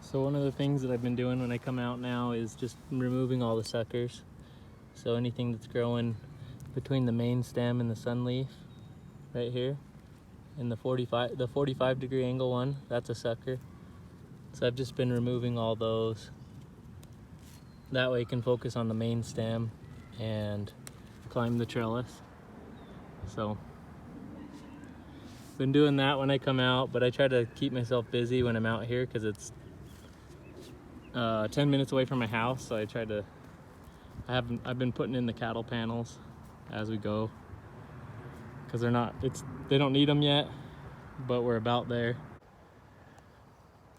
So one of the things that I've been doing when I come out now is just removing all the suckers. So anything that's growing between the main stem and the sun leaf right here in the 45 degree angle one, that's a sucker. So I've just been removing all those. That way I can focus on the main stem and climb the trellis. So been doing that when I come out, but I try to keep myself busy when I'm out here because it's 10 minutes away from my house. So I've been putting in the cattle panels as we go because they don't need them yet, but we're about there.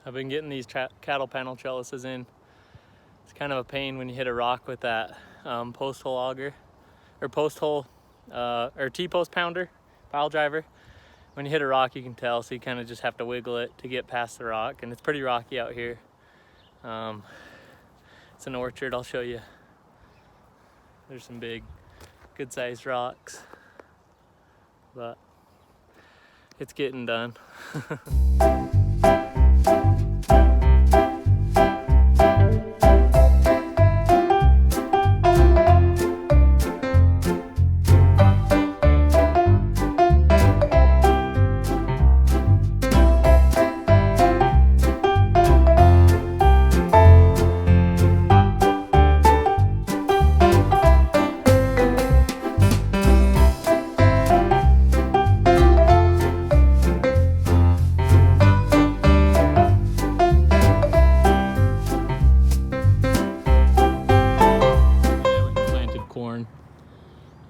I've been getting these cattle panel trellises in. It's kind of a pain when you hit a rock with that post hole auger or post hole or T-post pounder pile driver. When you hit a rock, you can tell, so you kind of just have to wiggle it to get past the rock, and it's pretty rocky out here. It's an orchard, I'll show you. There's some big, good-sized rocks, but it's getting done.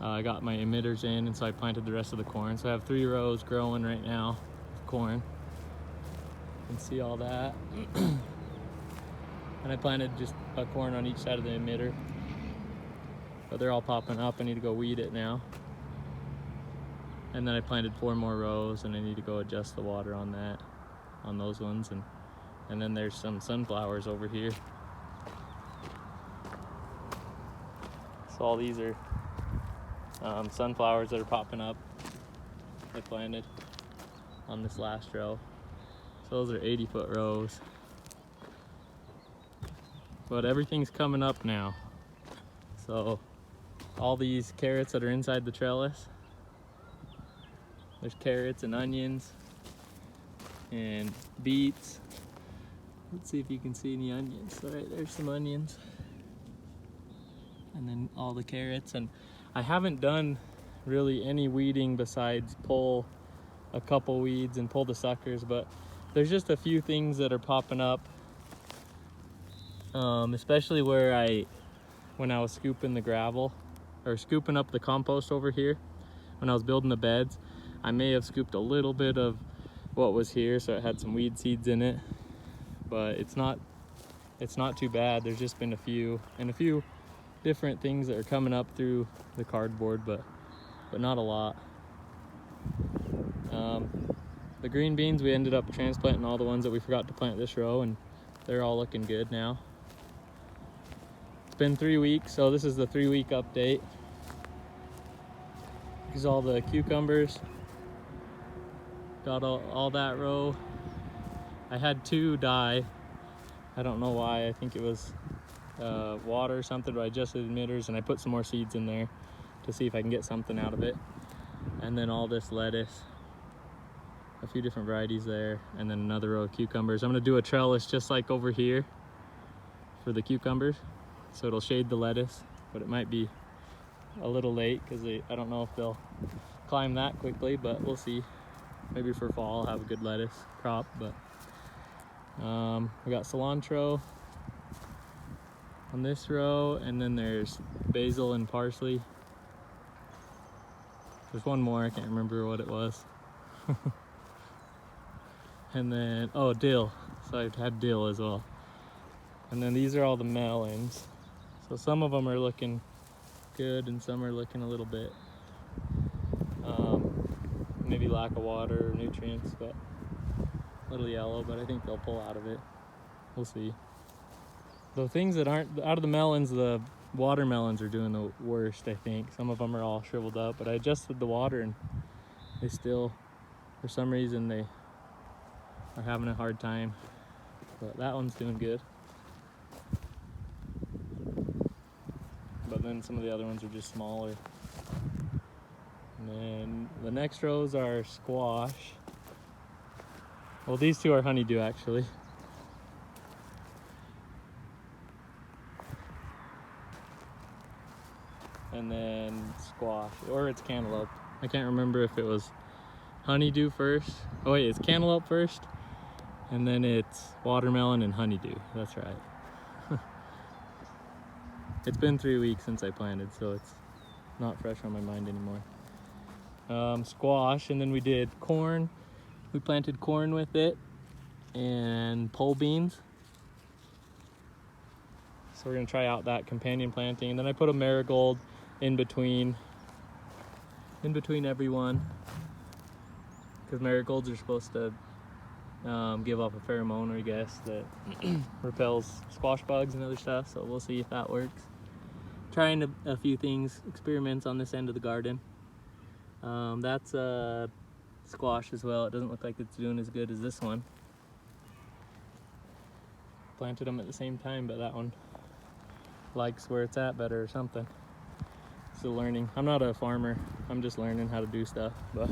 I got my emitters in, and so I planted the rest of the corn. So I have 3 rows growing right now of corn. You can see all that. And I planted just a corn on each side of the emitter. But they're all popping up. I need to go weed it now. And then I planted 4 more rows, and I need to go adjust the water on those ones. And then there's some sunflowers over here. So all these are sunflowers that are popping up. I planted on this last row. So those are 80-foot rows. But everything's coming up now. So all these carrots that are inside the trellis, there's carrots and onions and beets. Let's see if you can see any onions. All right, there's some onions. And then all the carrots. And I haven't done really any weeding besides pull a couple weeds and pull the suckers, but there's just a few things that are popping up, especially when I was scooping the gravel or scooping up the compost over here when I was building the beds. I may have scooped a little bit of what was here, so it had some weed seeds in it, but it's not too bad. There's just been a few different things that are coming up through the cardboard, but not a lot. The green beans, we ended up transplanting all the ones that we forgot to plant this row, and they're all looking good now. It's been 3 weeks, so this is the 3-week update. Here's all the cucumbers. Got all that row. I had 2 die. I don't know why. I think it was water or something, but I adjusted the emitters and I put some more seeds in there to see if I can get something out of it. And then all this lettuce, a few different varieties there, and then another row of cucumbers. I'm gonna do a trellis just like over here for the cucumbers, so it'll shade the lettuce, but it might be a little late because I don't know if they'll climb that quickly, but we'll see. Maybe for fall I'll have a good lettuce crop. But we got cilantro on this row, and then there's basil and parsley. There's one more, I can't remember what it was. And then, oh, dill. So I've had dill as well. And then these are all the melons. So some of them are looking good and some are looking a little bit maybe lack of water or nutrients, but a little yellow, but I think they'll pull out of it. We'll see. The things that aren't out of the melons, the watermelons are doing the worst, I think. Some of them are all shriveled up, but I adjusted the water and they still, for some reason, they are having a hard time. but that one's doing good. But then some of the other ones are just smaller. And then the next rows are squash. Well, these two are honeydew actually. And then squash, or it's cantaloupe. I can't remember if it was honeydew first. Oh wait, it's cantaloupe first, and then it's watermelon and honeydew. That's right. It's been 3 weeks since I planted, so it's not fresh on my mind anymore. Squash, and then we did corn. We planted corn with it, and pole beans. So we're gonna try out that companion planting, and then I put a marigold in between every one, because marigolds are supposed to give off a pheromone, I guess, that repels squash bugs and other stuff. So we'll see if that works. Trying a few things, experiments on this end of the garden. That's squash as well. It doesn't look like it's doing as good as this one. Planted them at the same time, but that one likes where it's at better or something. Still learning. I'm not a farmer. I'm just learning how to do stuff. But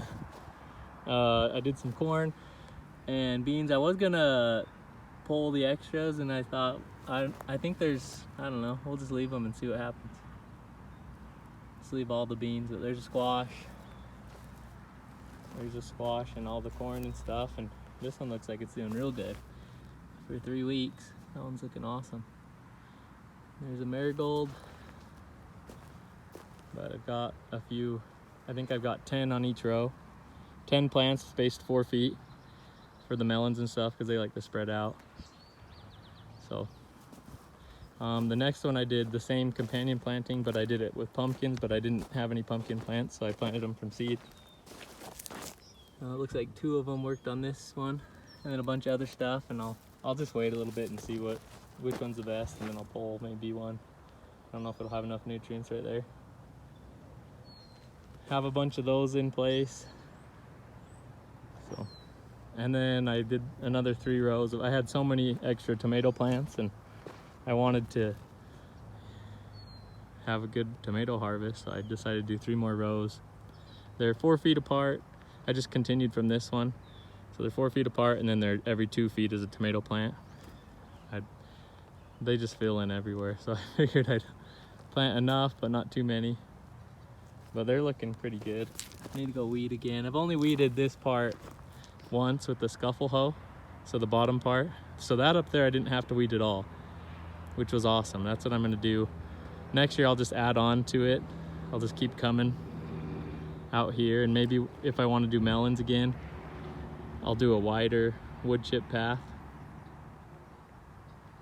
I did some corn and beans. I was gonna pull the extras, and I thought I think there's, I don't know, we'll just leave them and see what happens. Just leave all the beans, but there's a squash. There's a squash and all the corn and stuff, and this one looks like it's doing real good. For 3 weeks, that one's looking awesome. There's a marigold, but I've got a few, I think I've got 10 on each row. 10 plants spaced 4 feet for the melons and stuff, because they like to spread out. So the next one I did the same companion planting, but I did it with pumpkins, but I didn't have any pumpkin plants, so I planted them from seed. It looks like 2 of them worked on this one, and then a bunch of other stuff, and I'll just wait a little bit and see which one's the best, and then I'll pull maybe one. I don't know if it'll have enough nutrients right there. Have a bunch of those in place. So, and then I did another 3 rows. I had so many extra tomato plants, and I wanted to have a good tomato harvest, so I decided to do 3 more rows. They're 4 feet apart. I just continued from this one. So they're 4 feet apart, and then they're every 2 feet is a tomato plant. They just fill in everywhere, so I figured I'd plant enough, but not too many. But they're looking pretty good. I need to go weed again. I've only weeded this part once with the scuffle hoe, so the bottom part. So that up there I didn't have to weed at all, which was awesome. That's what I'm gonna do. Next year I'll just add on to it. I'll just keep coming out here, and maybe if I want to do melons again, I'll do a wider wood chip path.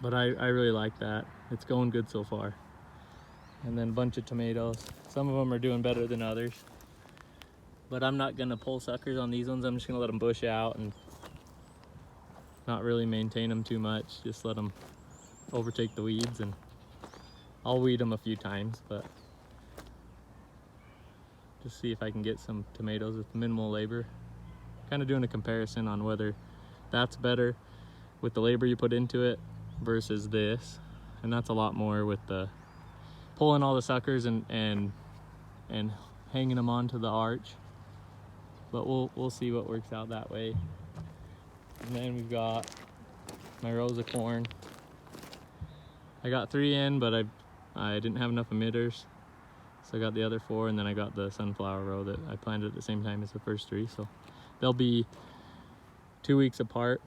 But I really like that. It's going good so far. And then a bunch of tomatoes. Some of them are doing better than others. But I'm not gonna pull suckers on these ones. I'm just gonna let them bush out and not really maintain them too much. Just let them overtake the weeds, and I'll weed them a few times, but just see if I can get some tomatoes with minimal labor. Kind of doing a comparison on whether that's better with the labor you put into it versus this, and that's a lot more with the pulling all the suckers and hanging them onto the arch. But we'll see what works out that way. And then we've got my rows of corn. I got 3 in, but I didn't have enough emitters, so I got the other 4, and then I got the sunflower row that I planted at the same time as the first 3. So they'll be 2 weeks apart.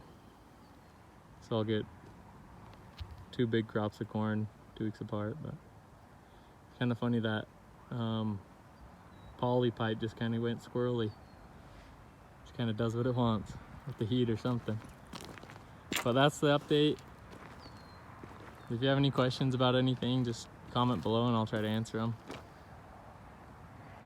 So I'll get 2 big crops of corn 2 weeks apart. But kind of funny that poly pipe just kind of went squirrely. Just kind of does what it wants with the heat or something. But that's the update. If you have any questions about anything, just comment below and I'll try to answer them.